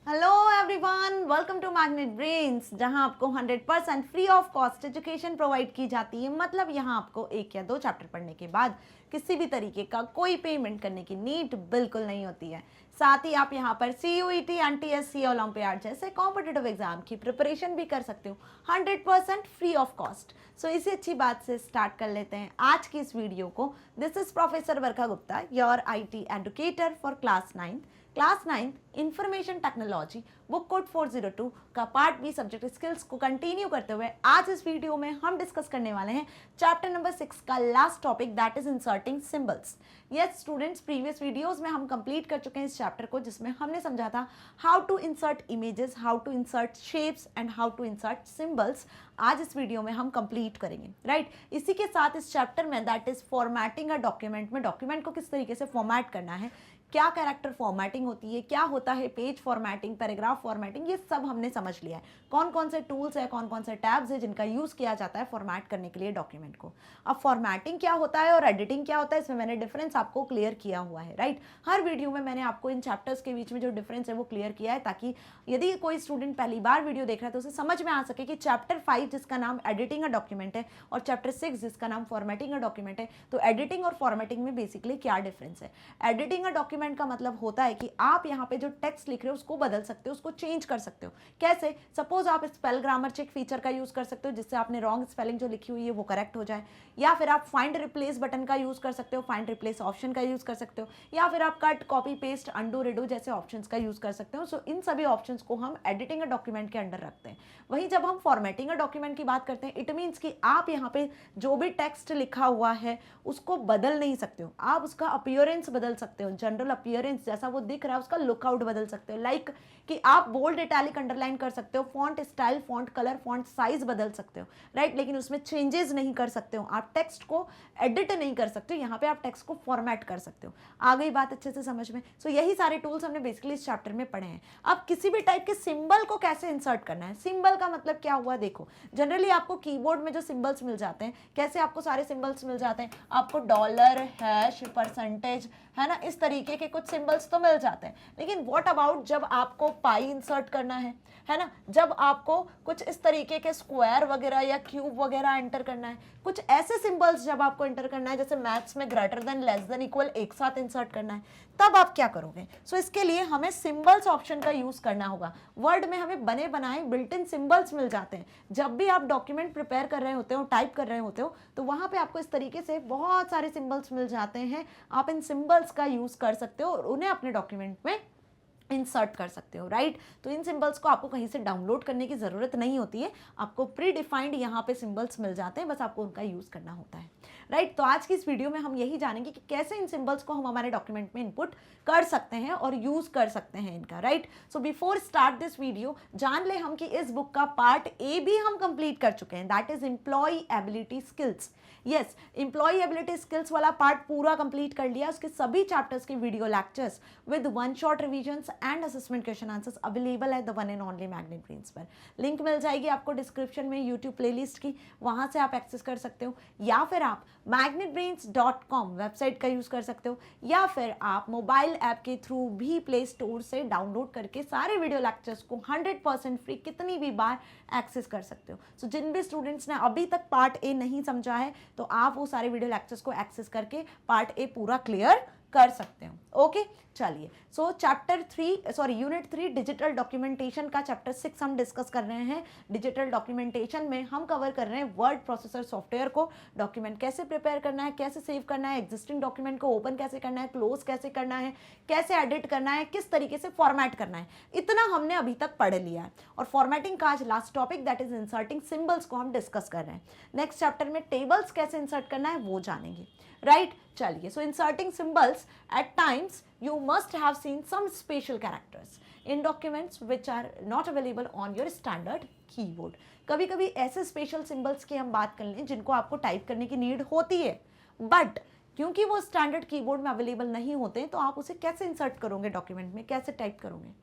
Hello everyone, welcome to Magnet Brains, जहां आपको 100% free of cost education provide की जाती है। मतलब यहां आपको एक या दो चैप्टर पढ़ने के बाद किसी भी तरीके का कोई पेमेंट करने की नीड बिल्कुल नहीं होती है। साथ ही आप यहां पर CUET, NTSC, ओलंपियाड जैसे कॉम्पिटिटिव एग्जाम की प्रिपरेशन भी कर सकते हो 100% फ्री ऑफ कॉस्ट। सो इसी अच्छी बात से स्टार्ट कर लेते हैं आज की इस वीडियो को। This is professor Varsha Gupta, your IT educator for class 9 information technology, book code 402 का पार्ट बी सब्जेक्ट स्किल्स को कंटिन्यू करते हुए आज इस वीडियो में हम डिस्कस करने वाले हैं चैप्टर नंबर 6 का last topic, that is inserting symbols. Yes students, previous videos में हम कंप्लीट कर चुके हैं इस चैप्टर को, जिसमें हमने समझा था how to insert images, how to insert shapes and how to insert symbols. आज इस वीडियो में हम कंप्लीट करेंगे, राइट। इसी के साथ इस चैप्टर में, that is formatting a document, में डॉक्यूमेंट को किस तरीके से फॉर्मेट करना है, क्या कैरेक्टर फॉर्मेटिंग होती है, क्या होता है पेज फॉर्मेटिंग, पैराग्राफ फॉर्मेटिंग, ये सब हमने समझ लिया है। कौन कौन से टूल्स है, कौन कौन से टैब्स है जिनका यूज किया जाता है फॉर्मेट करने के लिए डॉक्यूमेंट को। अब फॉर्मेटिंग क्या होता है और एडिटिंग क्या होता है, इसमें मैंने डिफरेंस आपको क्लियर किया हुआ है, राइट। हर वीडियो में मैंने आपको इन चैप्टर्स के बीच में जो डिफरेंस है वो क्लियर किया है, ताकि यदि कोई स्टूडेंट पहली बार वीडियो देख रहा है तो उसे समझ में आ सके कि चैप्टर 5 जिसका नाम एडिटिंग अ डॉक्यूमेंट है और चैप्टर 6 जिसका नाम फॉर्मेटिंग अ डॉक्यूमेंट है, तो एडिटिंग और फॉर्मेटिंग में बेसिकली क्या डिफरेंस है। एडिटिंग अ डॉक्यूमेंट का मतलब होता है कि आप यहाँ पे जो टेक्स्ट लिख रहे हो उसको बदल सकते हो, उसको चेंज कर सकते हो। कैसे? सपोज आप स्पेल ग्रामर चेक फीचर का यूज कर सकते हो, जिससे आपने रॉन्ग स्पेलिंग जो लिखी हुई है वो करेक्ट हो जाए, या फिर आप फाइंड रिप्लेस बटन का यूज कर सकते हो, फाइंड रिप्लेस ऑप्शन का यूज कर सकते हो, या फिर आप cut, copy, paste, undo, redo जैसे ऑप्शंस का यूज कर सकते हो। सो इन सभी ऑप्शंस को हम एडिटिंग अ डॉक्यूमेंट के अंडर रखते हैं। वहीं जब हम फॉर्मेटिंग अ डॉक्यूमेंट की बात करते हैं, इट मीन्स कि आप यहाँ पे जो भी टेक्स्ट लिखा हुआ है उसको बदल नहीं सकते हो, आप उसका अपीयरेंस बदल सकते हो, जनरल अपीयरेंस जैसा वो दिख रहा है उसका लुकआउट बदल सकते हो। लाइक कि आप बोल्ड, इटैलिक, अंडरलाइन कर सकते हो, font style, font colour, font size बदल सकते हो, राइट। लेकिन उसमें चेंजेस नहीं कर सकते हो, आप टेक्स्ट को एडिट नहीं कर सकते हो, यहाँ पे आप टेक्स्ट को फॉर्मेट कर सकते हो। आ गई बात अच्छे से समझ में? सो यही सारे टूल्स हमने बेसिकली इस चैप्टर में पढ़े हैं। अब किसी भी टाइप के सिंबल को कैसे इंसर्ट करना है, सिंबल का मतलब क्या हुआ, देखो जनरली आपको कीबोर्ड में जो सिंबल्स मिल जाते हैं, कैसे आपको सारे सिंबल्स मिल जाते हैं, आपको डॉलर, हैश, परसेंटेज, है ना, इस तरीके के कुछ सिंबल्स तो मिल जाते हैं। लेकिन व्हाट अबाउट जब आपको पाई इंसर्ट करना है ना, जब आपको कुछ इस तरीके के स्क्वायर वगैरह या क्यूब वगैरह एंटर करना है, कुछ ऐसे सिंबल्स जब आपको एंटर करना है, जैसे मैथ्स में greater than, less than, equal एक साथ इंसर्ट करना है, तब आप क्या करोगे? सो इसके लिए हमें सिंबल्स ऑप्शन का यूज करना होगा। वर्ड में हमें बने बनाए बिल्ट इन सिंबल्स मिल जाते हैं। जब भी आप डॉक्यूमेंट प्रिपेयर कर रहे होते हो, टाइप कर रहे होते हो, तो वहां पे आपको इस तरीके से बहुत सारे सिंबल्स मिल जाते हैं। आप इन सिंबल्स का यूज कर सकते हो और उन्हें अपने डॉक्यूमेंट में इंसर्ट कर सकते हो, राइट। तो इन सिंबल्स को आपको कहीं से डाउनलोड करने की ज़रूरत नहीं होती है, आपको प्री डिफाइंड यहाँ पे सिंबल्स मिल जाते हैं, बस आपको उनका यूज़ करना होता है, राइट। तो आज की इस वीडियो में हम यही जानेंगे कि कैसे इन सिंबल्स को हम हमारे डॉक्यूमेंट में इनपुट कर सकते हैं और यूज़ कर सकते हैं इनका, right. So before start this video, जान ले हम कि इस बुक का पार्ट ए भी हम कंप्लीट कर चुके हैं, that is employability skills. Yes, employability skills वाला पार्ट पूरा कंप्लीट कर लिया। उसके सभी चैप्टर्स के video lectures with one shot revisions and assessment question answers available है the one and only magnet brains पर। लिंक मिल जाएगी आपको डिस्क्रिप्शन में यूट्यूब प्लेलिस्ट की, वहां से आप एक्सेस कर सकते हो, या फिर आप magnetbrains.com वेबसाइट का यूज कर सकते हो, या फिर आप मोबाइल ऐप के थ्रू भी प्ले स्टोर से डाउनलोड करके सारे वीडियो लेक्चर्स को 100% फ्री कितनी भी बार एक्सेस कर सकते हो। सो जिन भी स्टूडेंट्स ने अभी तक पार्ट ए नहीं समझा है, तो आप वो सारे वीडियो लेक्चर्स को एक्सेस करके पार्ट ए पूरा क्लियर कर सकते हो। ओके, चलिए। सो यूनिट 3 डिजिटल डॉक्यूमेंटेशन का चैप्टर 6 हम डिस्कस कर रहे हैं। डिजिटल डॉक्यूमेंटेशन में हम कवर कर रहे हैं वर्ड प्रोसेसर सॉफ्टवेयर को, डॉक्यूमेंट कैसे प्रिपेयर करना है, कैसे सेव करना है, एग्जिस्टिंग डॉक्यूमेंट को ओपन कैसे करना है, क्लोज कैसे करना है, कैसे एडिट करना है, किस तरीके से फॉर्मेट करना है, इतना हमने अभी तक पढ़ लिया है। और फॉर्मेटिंग का आज last topic, that is inserting symbols को हम डिस्कस कर रहे हैं। नेक्स्ट चैप्टर में टेबल्स कैसे इंसर्ट करना है वो जानेंगे, राइट। चलिए, so inserting symbols, at times you must have seen some special characters in documents which are not available on your standard keyboard. कभी कभी ऐसे स्पेशल सिंबल्स की हम बात कर लें जिनको आपको टाइप करने की नीड होती है, बट क्योंकि वो स्टैंडर्ड कीबोर्ड में अवेलेबल नहीं होते हैं, तो आप उसे कैसे इंसर्ट करोगे डॉक्यूमेंट में, कैसे टाइप करोगे?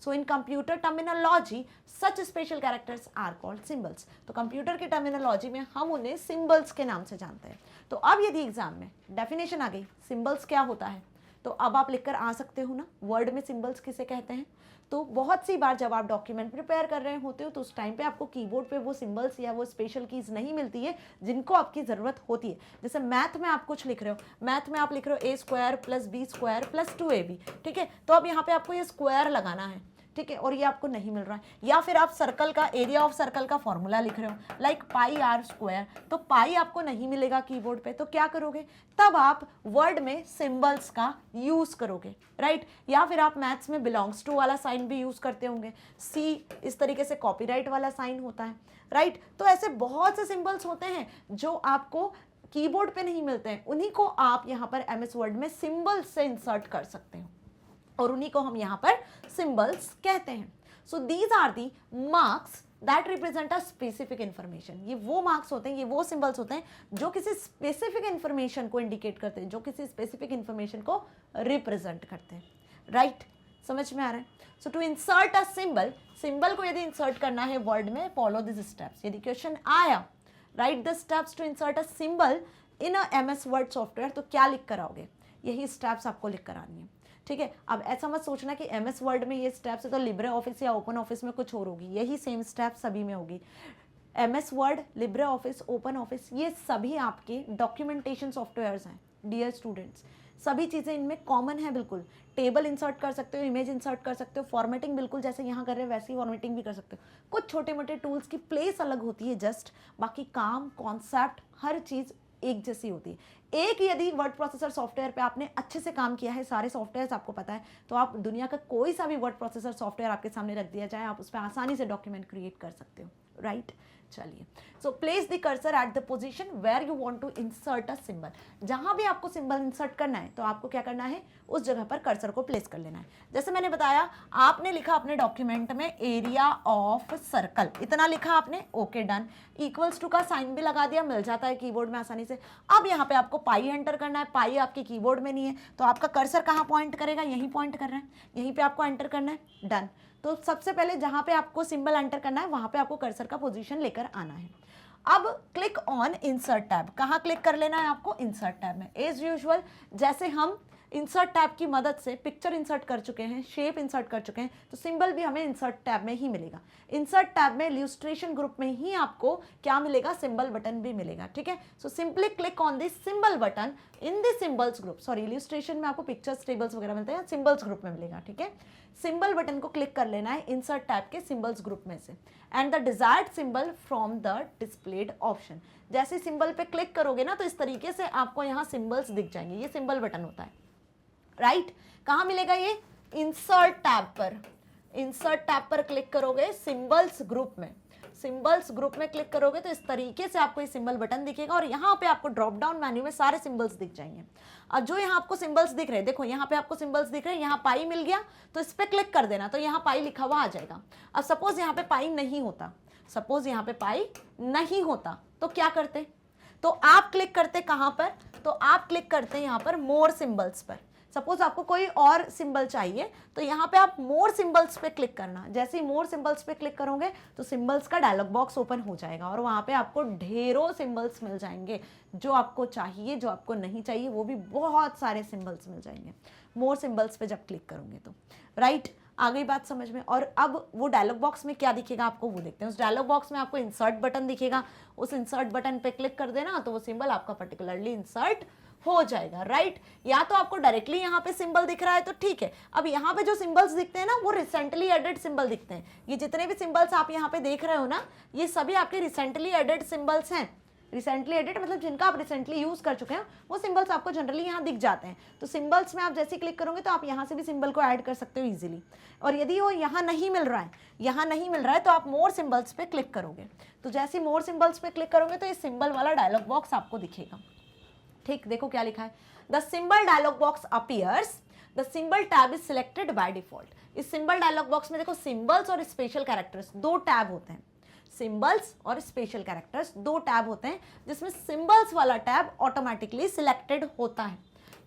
So in computer terminology such special characters are called symbols. तो कंप्यूटर की टर्मिनोलॉजी में हम उन्हें सिंबल्स के नाम से जानते हैं। तो अब यदि एग्जाम में डेफिनेशन आ गई, सिंबल्स क्या होता है, तो अब आप लिखकर आ सकते हो ना वर्ड में सिंबल्स किसे कहते हैं। तो बहुत सी बार जब आप डॉक्यूमेंट प्रिपेयर कर रहे होते हो तो उस टाइम पे आपको कीबोर्ड पे वो सिंबल्स या वो स्पेशल कीज नहीं मिलती है जिनको आपकी ज़रूरत होती है। जैसे मैथ में आप कुछ लिख रहे हो, मैथ में आप लिख रहे हो a² + b² + 2ab, ठीक है, तो अब यहाँ पे आपको ये स्क्वायर लगाना है, ठीक है, और ये आपको नहीं मिल रहा है। या फिर आप सर्कल का एरिया ऑफ सर्कल का फॉर्मूला लिख रहे हो लाइक πr², तो पाई आपको नहीं मिलेगा कीबोर्ड पे, तो क्या करोगे, तब आप वर्ड में सिंबल्स का यूज करोगे, राइट। या फिर आप मैथ्स में बिलोंग्स टू वाला साइन भी यूज करते होंगे, सी इस तरीके से कॉपीराइट वाला साइन होता है, राइट। तो ऐसे बहुत से सिंबल्स होते हैं जो आपको कीबोर्ड पे नहीं मिलते हैं, उन्हीं को आप यहाँ पर MS वर्ड में सिंबल्स से इंसर्ट कर सकते हो और उन्हीं को हम यहाँ पर सिंबल्स कहते हैं। So these are the marks that represent a specific information. ये वो मार्क्स होते हैं, ये वो सिंबल्स होते हैं जो किसी स्पेसिफिक इन्फॉर्मेशन को इंडिकेट करते हैं, जो किसी स्पेसिफिक इन्फॉर्मेशन को रिप्रेजेंट करते हैं, राइट। समझ में आ रहा है। So to insert a symbol, symbol को यदि इंसर्ट करना है वर्ड में, फॉलो दिस स्टेप्स। यदि क्वेश्चन आया write the steps to insert a symbol in a MS word software, तो क्या लिख कर आओगे, यही स्टेप्स आपको लिख कर आनी है, ठीक है। अब ऐसा मत सोचना कि MS वर्ड में ये स्टेप्स है तो लिब्रे ऑफिस या ओपन ऑफिस में कुछ और होगी, यही सेम स्टेप सभी में होगी। MS word, Libre office, open office, ये सभी आपके डॉक्यूमेंटेशन सॉफ्टवेयर्स हैं डियर स्टूडेंट्स। सभी चीज़ें इनमें कॉमन है, बिल्कुल। टेबल इंसर्ट कर सकते हो, इमेज इंसर्ट कर सकते हो, फॉर्मेटिंग बिल्कुल जैसे यहाँ कर रहे हो वैसी फॉर्मेटिंग भी कर सकते हो। कुछ छोटे मोटे टूल्स की प्लेस अलग होती है जस्ट, बाकी काम, कॉन्सेप्ट, हर चीज़ एक जैसी होती है। एक यदि वर्ड प्रोसेसर सॉफ्टवेयर पे आपने अच्छे से काम किया है, सारे सॉफ्टवेयर्स आपको पता है, तो आप दुनिया का कोई सा भी वर्ड प्रोसेसर सॉफ्टवेयर आपके सामने रख दिया जाए, आप उस पर आसानी से डॉक्यूमेंट क्रिएट कर सकते हो, राइट। चलिए, so place the cursor at the position where you want to insert a symbol. जहां भी आपको सिंबल इंसर्ट करना है तो आपको क्या करना है, उस जगह पर कर्सर को प्लेस कर लेना है। जैसे मैंने बताया, आपने लिखा अपने डॉक्यूमेंट में एरिया ऑफ सर्कल, इतना लिखा आपने, ओके डन। इक्वल्स टू का साइन भी लगा दिया, मिल जाता है कीबोर्ड में आसानी से। अब यहाँ पे आपको पाई एंटर करना है, पाई आपके कीबोर्ड में नहीं है, तो आपका कर्सर कहाँ पॉइंट करेगा, यहीं पॉइंट कर रहा है, यहीं पे आपको एंटर करना है, डन। तो सबसे पहले जहां पे आपको सिंबल एंटर करना है वहां पे आपको कर्सर का पोजीशन लेकर आना है। अब क्लिक ऑन इंसर्ट टैब, कहाँ क्लिक कर लेना है आपको, इंसर्ट टैब में। एज यूजुअल जैसे हम इंसर्ट टैब की मदद से पिक्चर इंसर्ट कर चुके हैं, शेप इंसर्ट कर चुके हैं, तो सिंबल भी हमें इंसर्ट टैब में ही मिलेगा। इंसर्ट टैब में इलस्ट्रेशन ग्रुप में ही आपको क्या मिलेगा, सिंबल बटन भी मिलेगा, ठीक है। So simply click on this symbol button in the symbols group. Sorry, illustration में आपको पिक्चर्स, टेबल्स वगैरह मिलते हैं, सिंबल्स ग्रुप में मिलेगा, ठीक है। सिंबल बटन को क्लिक कर लेना है इंसर्ट टैब के सिंबल्स ग्रुप में से, and the desired symbol from the displayed option. जैसे सिंबल पे क्लिक करोगे ना तो इस तरीके से आपको यहाँ सिंबल्स दिख जाएंगे, ये सिंबल बटन होता है, राइट। कहाँ मिलेगा ये, इंसर्ट टैब पर। इंसर्ट टैब पर क्लिक करोगे सिंबल्स ग्रुप में, सिंबल्स ग्रुप में क्लिक करोगे तो इस तरीके से आपको ये सिंबल बटन दिखेगा और यहाँ पे आपको ड्रॉप डाउन मेन्यू में सारे सिंबल्स दिख जाएंगे। अब जो यहाँ आपको सिंबल्स दिख रहे हैं, देखो यहाँ पे आपको सिंबल्स दिख रहे हैं, यहाँ पाई मिल गया तो इस पर क्लिक कर देना, तो यहाँ पाई लिखा हुआ आ जाएगा। अब सपोज यहाँ पे पाई नहीं होता, सपोज यहाँ पे पाई नहीं होता तो क्या करते, तो आप क्लिक करते कहाँ पर, तो आप क्लिक करते हैं यहाँ पर मोर सिंबल्स पर। सपोज आपको कोई और सिंबल चाहिए तो यहाँ पे आप मोर सिंबल्स पे क्लिक करना। जैसे ही मोर सिंबल्स पे क्लिक करोगे तो सिंबल्स का डायलॉग बॉक्स ओपन हो जाएगा और वहाँ पे आपको ढेरों सिंबल्स मिल जाएंगे, जो आपको चाहिए, जो आपको नहीं चाहिए वो भी बहुत सारे सिंबल्स मिल जाएंगे मोर सिंबल्स पे जब क्लिक करोगे तो, राइट। आ गई बात समझ में। और अब वो डायलॉग बॉक्स में क्या दिखेगा आपको वो देखते हैं। उस डायलॉग बॉक्स में आपको इंसर्ट बटन दिखेगा, उस इंसर्ट बटन पे क्लिक कर देना तो वो सिंबल आपका पर्टिकुलरली इंसर्ट हो जाएगा, राइट। या तो आपको डायरेक्टली यहाँ पे सिंबल दिख रहा है तो ठीक है। अब यहाँ पे जो सिंबल्स दिखते हैं ना वो रिसेंटली एडेड सिंबल दिखते हैं। ये जितने भी सिंबल्स आप यहाँ पे देख रहे हो ना, ये सभी आपके रिसेंटली एडेड सिंबल्स हैं। रिसेंटली एडिट मतलब जिनका आप रिसेंटली यूज कर चुके हैं वो सिंबल्स आपको जनरली यहाँ दिख जाते हैं। तो सिंबल्स में आप जैसे क्लिक करोगे तो आप यहाँ से भी सिंबल को ऐड कर सकते हो इजीली। और यदि वो यहाँ नहीं मिल रहा है, यहाँ नहीं मिल रहा है तो आप मोर सिंबल्स पे क्लिक करोगे। तो जैसे मोर सिंबल्स पे क्लिक करोगे तो ये सिंबल वाला डायलॉग बॉक्स आपको दिखेगा। ठीक, देखो क्या लिखा है, the symbol dialog box appears, the symbol tab is selected by default. इस सिंबल डायलॉग बॉक्स में देखो सिंबल्स और स्पेशल कैरेक्टर्स दो टैब होते हैं। सिंबल्स और स्पेशल कैरेक्टर्स दो टैब होते हैं जिसमें सिंबल्स वाला टैब ऑटोमेटिकली सिलेक्टेड होता है।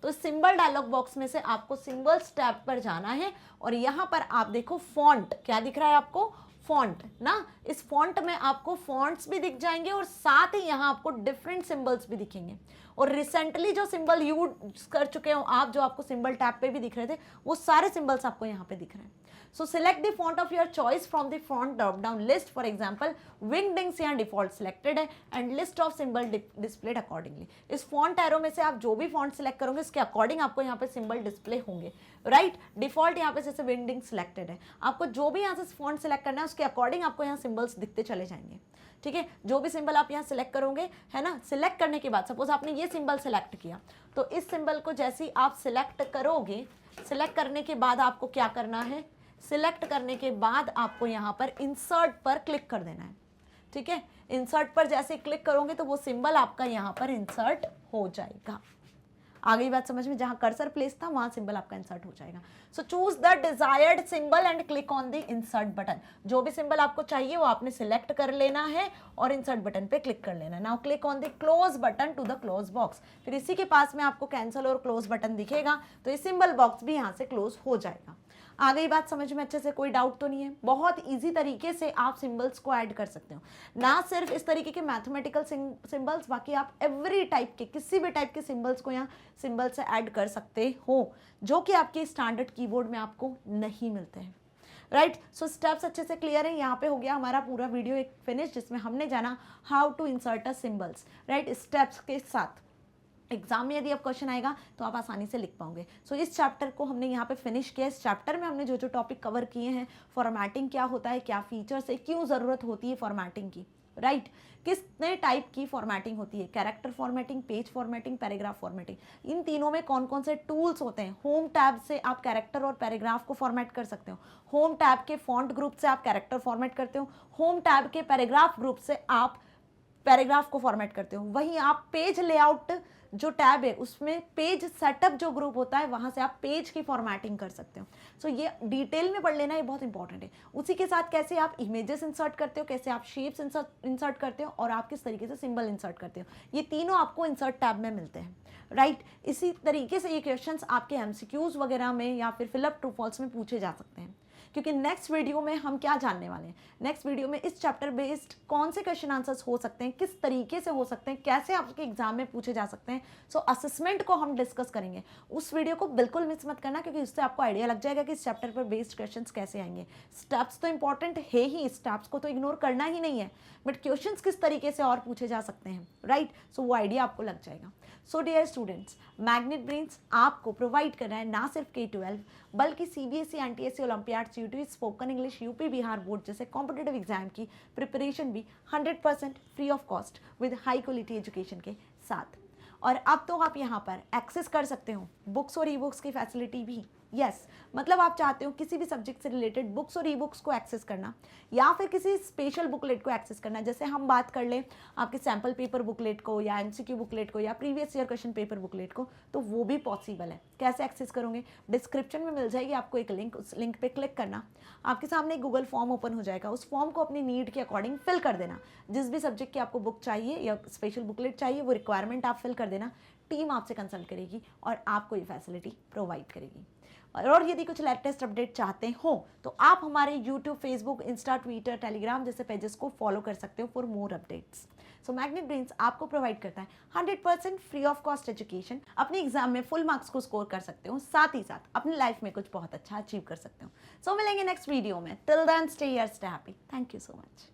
तो सिंबल डायलॉग बॉक्स में से आपको सिंबल्स टैब पर जाना है और यहाँ पर आप देखो फॉन्ट क्या दिख रहा है आपको, फॉन्ट ना, इस फॉन्ट में आपको फॉन्ट्स भी दिख जाएंगे और साथ ही यहाँ आपको डिफरेंट सिंबल्स भी दिखेंगे। और रिसेंटली जो सिंबल यूज कर चुके हो आप, जो आपको सिंबल टैब पे भी दिख रहे थे, वो सारे सिंबल्स आपको यहाँ पे दिख रहे हैं। So select the font of your choice from the font drop down list. For example Wingdings यहाँ डिफॉल्ट सिलेक्टेड है and list of symbol displayed accordingly. इस फॉन्ट एरो में से आप जो भी फॉन्ट सिलेक्ट करोगे उसके अकॉर्डिंग आपको यहाँ पे सिंबल डिस्प्ले होंगे, राइट। डिफॉल्ट यहाँ पे जैसे विंगडिंग सिलेक्टेड है, आपको जो भी यहाँ से फॉन्ट सिलेक्ट करना है उसके अकॉर्डिंग आपको यहाँ सिंबल्स दिखते चले जाएंगे, ठीक है। जो भी सिंबल आप यहाँ सिलेक्ट करोगे, है ना, सिलेक्ट करने के बाद सपोज आपने ये सिंबल सिलेक्ट किया, तो इस सिंबल को जैसे ही आप सिलेक्ट करोगे, सिलेक्ट करने के बाद आपको क्या करना है, सिलेक्ट करने के बाद आपको यहाँ पर इंसर्ट पर क्लिक कर देना है, ठीक है। इंसर्ट पर जैसे क्लिक करोगे तो वो सिंबल आपका यहाँ पर इंसर्ट हो जाएगा। आ गई बात समझ में, जहां कर्सर प्लेस था वहां सिंबल आपका इंसर्ट हो जाएगा। So choose the desired symbol and click on the insert button. जो भी सिंबल आपको चाहिए वो आपने सिलेक्ट कर लेना है और इंसर्ट बटन पे क्लिक कर लेना है। Now click on the close button to the close box. फिर इसी के पास में आपको कैंसिल और क्लोज बटन दिखेगा, तो ये सिंबल बॉक्स भी यहाँ से क्लोज हो जाएगा। आ गई बात समझ में अच्छे से, कोई डाउट तो नहीं है। बहुत इजी तरीके से आप सिंबल्स को ऐड कर सकते हो, ना सिर्फ इस तरीके के मैथमेटिकल सिंबल्स, बाकी आप एवरी टाइप के, किसी भी टाइप के सिंबल्स को यहाँ सिंबल से ऐड कर सकते हो, जो कि आपके स्टैंडर्ड कीबोर्ड में आपको नहीं मिलते हैं, राइट। सो स्टेप्स अच्छे से क्लियर है। यहाँ पे हो गया हमारा पूरा वीडियो एक फिनिश, जिसमें हमने जाना how to insert a symbols, right, steps के साथ। एग्जाम में यदि अब क्वेश्चन आएगा तो आप आसानी से लिख पाओगे। सो इस चैप्टर को हमने यहाँ पे फिनिश किया। इस चैप्टर में हमने जो जो टॉपिक कवर किए हैं, फॉर्मेटिंग क्या होता है, क्या फीचर्स है, क्यों ज़रूरत होती है फॉर्मेटिंग की, राइट, कितने टाइप की फॉर्मेटिंग होती है, character formatting, page formatting, paragraph formatting, इन तीनों में कौन कौन से टूल्स होते हैं। होम टैब से आप कैरेक्टर और पैराग्राफ को फॉर्मेट कर सकते हो। होम टैब के फॉन्ट ग्रुप से आप कैरेक्टर फॉर्मेट करते हो। होम टैब के पैराग्राफ ग्रुप से आप पैराग्राफ को फॉर्मेट करते हो। वहीं आप पेज लेआउट जो टैब है उसमें पेज सेटअप जो ग्रुप होता है, वहां से आप पेज की फॉर्मेटिंग कर सकते हो। सो ये डिटेल में पढ़ लेना, ये बहुत इंपॉर्टेंट है। उसी के साथ कैसे आप इमेजेस इंसर्ट करते हो, कैसे आप शेप्स इंसर्ट करते हो, और आप किस तरीके से सिंबल इंसर्ट करते हो, ये तीनों आपको इंसर्ट टैब में मिलते हैं, राइट। इसी तरीके से ये क्वेश्चंस आपके एमसीक्यूज वगैरह में या फिर फिलअप ट्रू फॉल्स में पूछे जा सकते हैं। क्योंकि नेक्स्ट वीडियो में हम क्या जानने वाले हैं, नेक्स्ट वीडियो में इस चैप्टर बेस्ड कौन से क्वेश्चन आंसर्स हो सकते हैं, किस तरीके से हो सकते हैं, कैसे आपके एग्जाम में पूछे जा सकते हैं। सो असेसमेंट को हम डिस्कस करेंगे। उस वीडियो को बिल्कुल मिस मत करना, क्योंकि उससे आपको आइडिया लग जाएगा कि इस चैप्टर पर बेस्ड क्वेश्चंस कैसे आएंगे। स्टेप्स तो इंपॉर्टेंट है ही, स्टेप्स को तो इग्नोर करना ही नहीं है, बट क्वेश्चंस किस तरीके से और पूछे जा सकते हैं, राइट। सो वो आइडिया आपको लग जाएगा। So dear students, Magnet Brains आपको प्रोवाइड कर रहा है ना सिर्फ K-12 बल्कि CBSE, NTSC, Olympiad, CUT, spoken English, UP Bihar board जैसे कॉम्पिटिटिव एग्जाम की प्रिपरेशन भी 100% free of cost with high quality education के साथ। और अब तो आप यहाँ पर एक्सेस कर सकते हो बुक्स और ई बुक्स की फैसिलिटी भी। यस, मतलब आप चाहते हो किसी भी सब्जेक्ट से रिलेटेड बुक्स और ई बुक्स को एक्सेस करना, या फिर किसी स्पेशल बुकलेट को एक्सेस करना। जैसे हम बात कर लें आपके सैम्पल पेपर बुकलेट को, या MCQ बुकलेट को, या previous year question paper booklet को, तो वो भी पॉसिबल है। कैसे एक्सेस करोगे, डिस्क्रिप्शन में मिल जाएगी आपको एक लिंक, उस लिंक पे क्लिक करना, आपके सामने एक गूगल फॉर्म ओपन हो जाएगा। उस फॉर्म को अपनी नीड के अकॉर्डिंग फिल कर देना। जिस भी सब्जेक्ट की आपको बुक चाहिए या स्पेशल बुकलेट चाहिए, वो रिक्वायरमेंट आप फिल कर देना। टीम आपसे कंसल्ट करेगी और आपको ये फैसिलिटी प्रोवाइड करेगी। और यदि कुछ लेटेस्ट अपडेट चाहते हो तो आप हमारे YouTube, Facebook, Insta, Twitter, Telegram जैसे पेजेस को फॉलो कर सकते हो for more updates. So magnet Brains आपको प्रोवाइड करता है 100% फ्री ऑफ कॉस्ट एजुकेशन। अपने एग्जाम में फुल मार्क्स को स्कोर कर सकते हो, साथ ही साथ अपनी लाइफ में कुछ बहुत अच्छा अचीव कर सकते हो। सो मिलेंगे नेक्स्ट वीडियो में। Till then stay here, stay happy. Thank you so much.